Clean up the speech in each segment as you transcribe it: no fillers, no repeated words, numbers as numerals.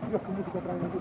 Dios, qué música traen aquí.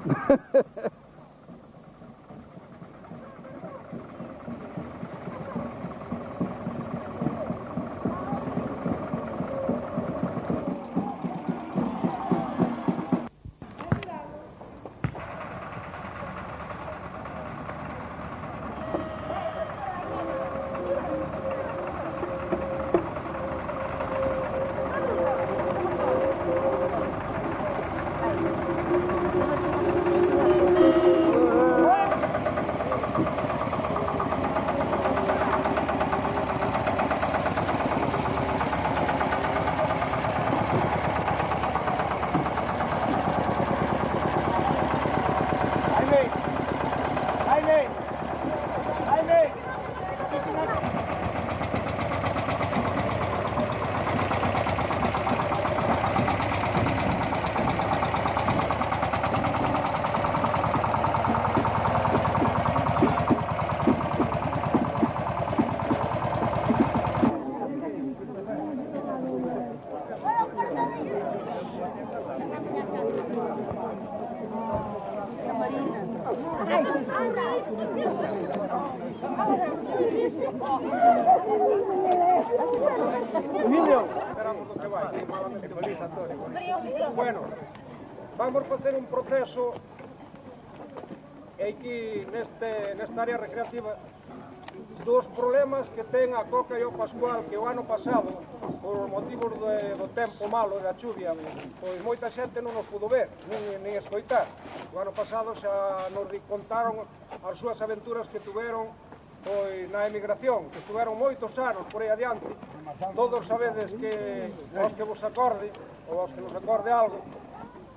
Bueno, vamos facer un proceso aquí nesta área recreativa dos problemas que ten a Coca e o Pascual, que o ano pasado, por motivos do tempo malo, da chuvia, pois moita xente non nos pudo ver, nin escoitar. O ano pasado xa nos contaron as súas aventuras que tuveron pois na emigración, que estuveron moitos anos por aí adiante. Todos sabedes que aos que vos acorde, ou aos que nos acorde algo,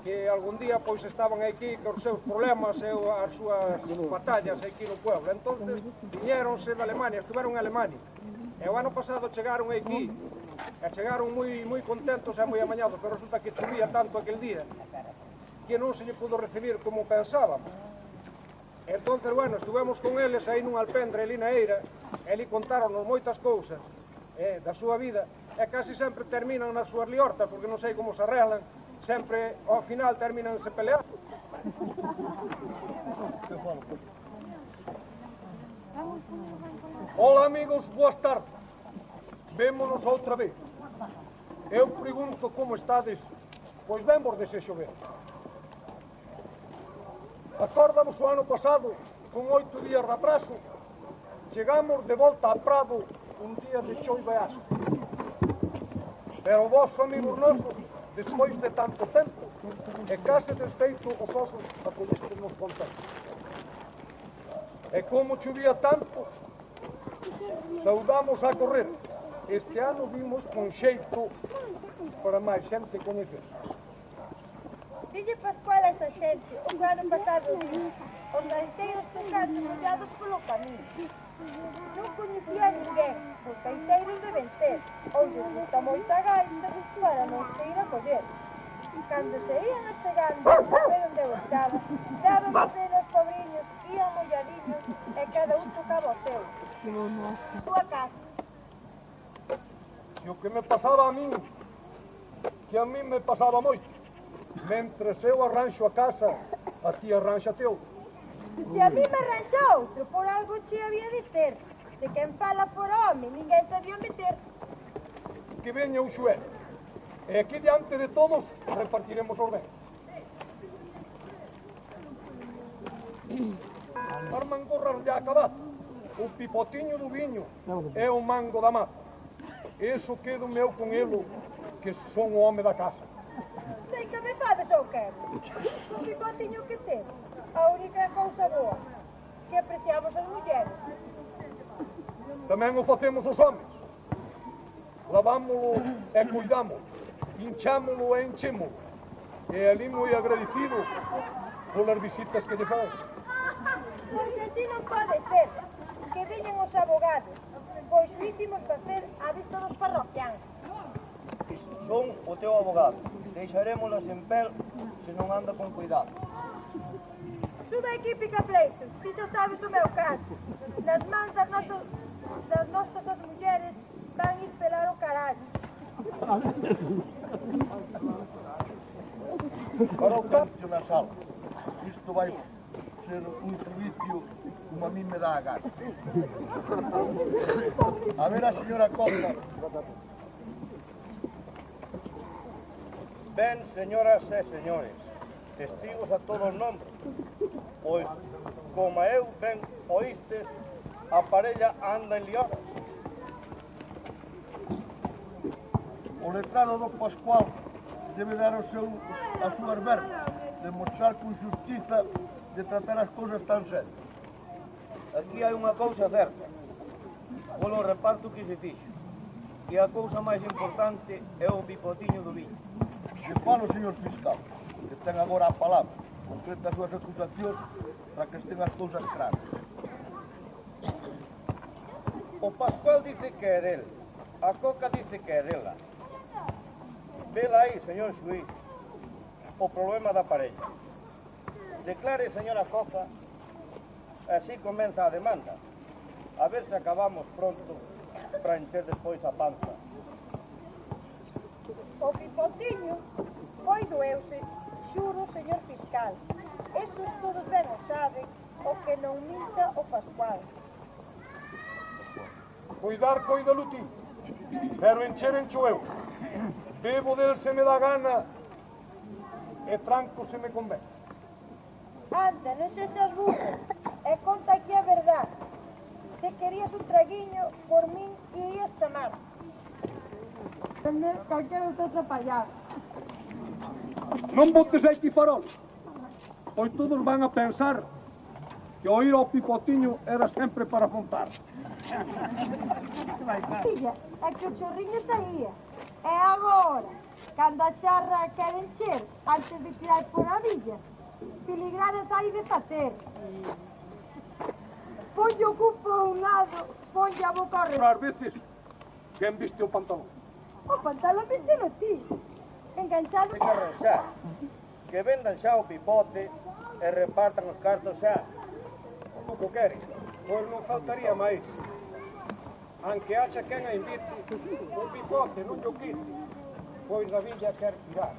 que algún día pois estaban aquí con os seus problemas e as súas batallas aquí no pueblo. Entonces viñeronse de Alemania, estuveron en Alemania. E o ano pasado chegaron aquí, e chegaron moi contentos e moi amañados, pero resulta que chovía tanto aquel día que non se lle pudo recibir como pensábamos. Entonces, bueno, estuvemos con eles aí nun alpendre, ali na eira, e ali contaronos moitas cousas da súa vida, e casi sempre terminan nas súas liortas, porque non sei como se arreglan, sempre ao final terminan se peleando. Hola amigos, boas tardes. Vémonos outra vez. Eu pregunto como estades, pois ben vos desexo ver. Acórdamos o ano pasado, con 8 días de atraso, chegamos de volta a Prado un día de choiva e asco. Pero vos, amigos nosos, despois de tanto tempo, e case desfeito os osos a collestes-nos contentos. E como chovía tanto, saudamos a correr. Este ano vimos con xeito para máis xente coñecer. Dille Pascual a esa xente, o ano pasado os gaiteiros pesados rodeados polo camiño. Non coñecía a ninguén, os gaiteiros deben ter, ou lles gusta moita gaita para non se ir a coller. Cando se ían achegando, ver onde eu estaba, daban a ver os pobriños, ían molladiños, e cada un tocaba o seu. Súa casa. E o que me pasaba a min, que a min me pasaba moito. Mentres eu arranxo a casa, a ti arranxa teu. Se a mí me arranxa outro, por algo che había de ter. De quen fala por home, ninguén se había meter. Que veña o xuez. E aquí diante de todos repartiremos os bens. As mangorras de acabado, o pipotiño do viño e o mango da mata. Eso quedo meu con elo, que son o home da casa. Sei que me sabes ou quero. O pipotiño que ten, a única cousa boa, que apreciamos as mulleres. Tamén o facemos os homens. Lavámolo e cuidámolo, hinchámolo e enchemos. E ali moi agradecido polas visitas que lle faz. Pois así non pode ser, que veñen os abogados, pois hicimos facer a vista dos parroquianos. Son o teu abogado. Deixarémolas en pel se non anda con cuidado. Sube aquí, pica pleitos, ti xa sabes o meu caso. Nas mans das nosas as mulleres van ir pelar o carallo. Para silêncio na sala. Isto vai ser un servicio como a mí me dá a gana. A ver a señora Costa. Ben, señoras e señores, testigos a todos nombres, pois, como eu ben oístes, a parella anda en lioras. O letrado do Pascual debe dar as súas verbas, de mostrar con justiza, de tratar as cousas tan serias. Aquí hai unha cousa certa, polo reparto que se fixo, e a cousa máis importante é o pipotiño do viño. Que falo, señor fiscal, que ten agora a palabra, concreta as súas acusacións para que estén as cousas claras. O Pascual dice que é del, a Coca dice que é dela. Vela aí, señor xuiz, o problema da parella. Declare, señora Coca, así comeza a demanda. A ver se acabamos pronto para encher despois a panza. O pipotiño foi doeuse, xuro, señor fiscal. Esos todos ben o saben, o que non minta o Pascual. Cuidar coida lutín, pero enxo eu. Bebo del se me dá gana e Franco se me convén. Anda, non sexas burro, e conta aquí a verdade. Se querías un traguiño, por min irías chamar. Tamén calquera outra atrapallada. Non botes aquí farol, pois todos van a pensar que o ir ao pipotiño era sempre para afontar. Filla, é que o chorriño saía. E agora, cando a xarra quer encher, antes de tirar por a villa, filigranas hai de facer. Ponlle o cupo a un lado, ponlle a boca ao Pero resto. ás veces, quen viste o pantalón? O pantalón vistelo ti, enganchado. Deixa arranxar, que vendan xa o pipote e repartan os cartos xa. Como queres? Pois non faltaría máis. Aunque haxa quen a invite, o pipote non o quite, pois a villa quer tirar.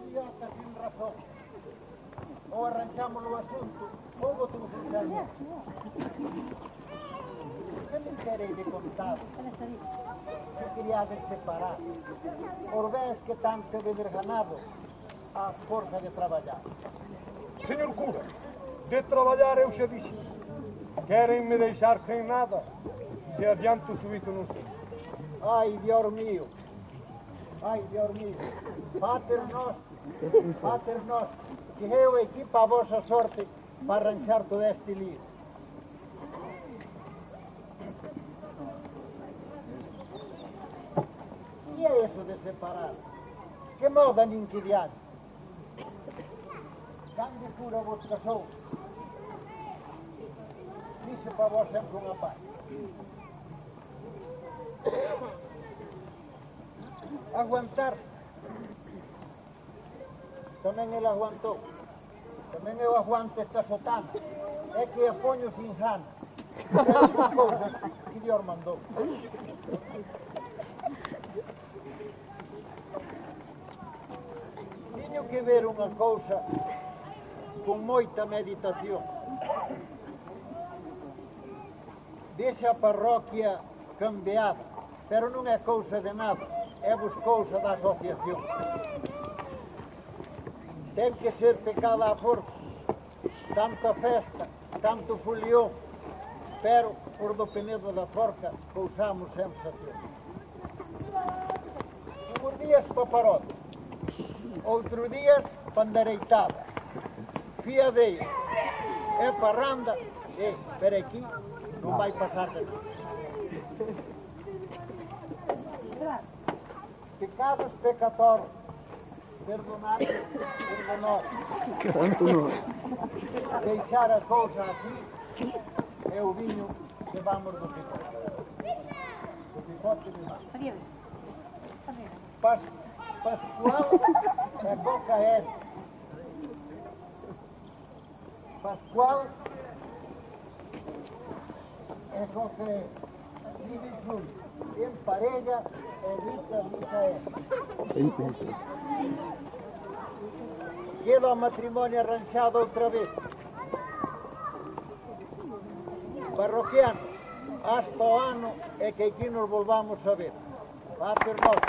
Idiota sin razón. Ou arranchamos o asunto, ou boto no funcionario. Que me querei de contar? Que queríades separar. Por vez que tanto de ver ganado a forza de traballar. Señor cura, de traballar eu xa dixi. Querenme deixar sen nada, se adianto o subizo non sei. Ai, Dios mío. Ai, Dios mío. Pater nós, que eu equipa a vosa sorte para arranxar todo este lío. Que é eso de separar? Que moda nin que diante? Cande cura vos casou? Dice para vos sempre unha paz. Aguantar. Tamén ele aguantou. Tamén eu aguanto esta sotana. É que a poño sin sana. É unha cousa que Dios mandou. Tiño que ver unha cousa con moita meditación. Deixa a parroquia cambiada, pero non é cousa de nada, é vos cousa da asociación. Ten que ser pecada a forza, tanta festa, tanto folión, pero por do penedo da forca pousamos sensación. Uns días paparote, outro días pandereitada, fiadeira, é parranda, e, pero aquí non vai pasar de nada. Pecados pecatórios, perdonar, deixar a cousa así, é o viño que vamos do pipote. Do pipote de mar. Pascual é boca é. Pascual é só que vive junto, em parelha, Rita é. Queda o matrimónio arranjado outra vez. Parroquiano, hasta o ano é que aquí nos volvamos a ver. Pater noso.